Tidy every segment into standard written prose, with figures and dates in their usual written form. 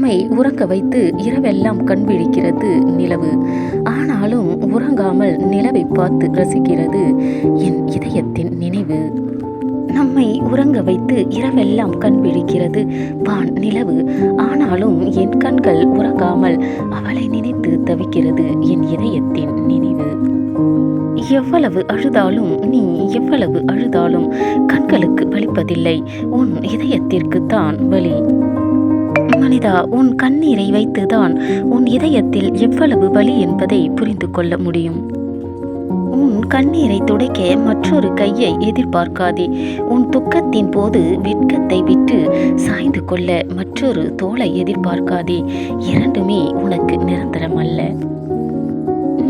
நம்மை உறங்க வைத்து இரவெல்லாம் கண் விழிக்கிறது நிலவு. ஆனாலும் உறங்காமல் நிலவை பார்த்து ரசிக்கிறது என் இதயத்தின் நினைவு. நம்மை உறங்க வைத்து இரவெல்லாம் கண் விழிக்கிறது வான் நிலவு. ஆனாலும் என் கண்கள் உறங்காமல் அவளை நினைத்து தவிக்கிறது என் இதயத்தின் நினைவு. எவ்வளவு அழுதாலும் நீ எவ்வளவு அழுதாலும் கண்களுக்கு வலிப்பதில்லை, உன் இதயத்திற்குத்தான் வலி. மனிதா, உன் கண்ணீரை வைத்துதான் உன் இதயத்தில் எவ்வளவு வலி என்பதை புரிந்து கொள்ள முடியும். உன் கண்ணீரை துடைக்க மற்றொரு கையை எதிர்பார்க்காதே. உன் துக்கத்தின் போது வெட்கத்தை விட்டு சாய்ந்து கொள்ள மற்றொரு தோளை எதிர்பார்க்காதே. இரண்டுமே உனக்கு நிரந்தரம் அல்ல.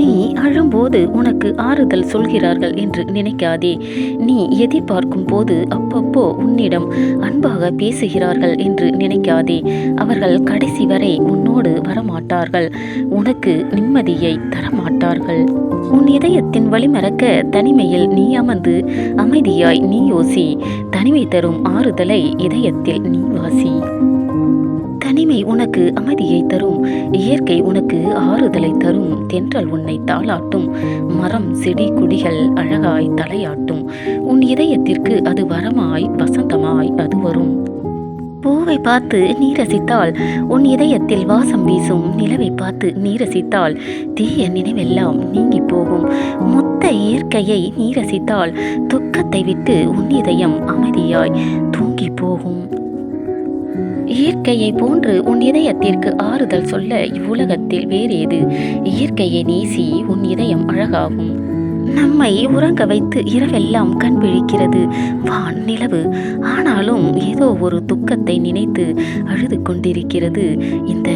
நீ அழும்போது உனக்கு ஆறுதல் சொல்கிறார்கள் என்று நினைக்காதே. நீ எதிர்பார்க்கும் போது அப்பப்போ உன்னிடம் அன்பாக பேசுகிறார்கள் என்று நினைக்காதே. அவர்கள் கடைசி வரை உன்னோடு வரமாட்டார்கள், உனக்கு நிம்மதியை தரமாட்டார்கள். உன் இதயத்தின் வழிமறக்க தனிமையில் நீ அமர்ந்து அமைதியாய் நீ யோசி. தனிமை தரும் ஆறுதலை இதயத்தில் நீ வாசி. தனிமை உனக்கு அமைதியை தரும், இயற்கை உனக்கு ஆறுதலை தரும். தென்றல் உன்னை தாளாட்டும், மரம் செடி கொடிகள் அழகாய் தலையாட்டும். உன் இதயத்திற்கு அது வரமாய் வசந்தமாய் அது வரும். பூவை பார்த்து நீ ரசித்தால் உன் இதயத்தில் வாசம் வீசும். நிலவை பார்த்து நீ ரசித்தால் தீய நினைவெல்லாம் நீங்கி போகும். மொத்த இயற்கையை நீ ரசித்தால் துக்கத்தை விட்டு உன் இதயம் அமைதியாய் தூங்கி போகும். இயற்கையை போன்று உன் இதயத்திற்கு ஆறுதல் சொல்ல இவ்வுலகத்தில் வேறேது? இயற்கையை நேசி, உன் இதயம் அழகாகும். நம்மை உறங்க வைத்து இரவெல்லாம் கண் விழிக்கிறது வான் நிலவு. ஆனாலும் ஏதோ ஒரு துக்கத்தை நினைத்து அழுது கொண்டிருக்கிறது இந்த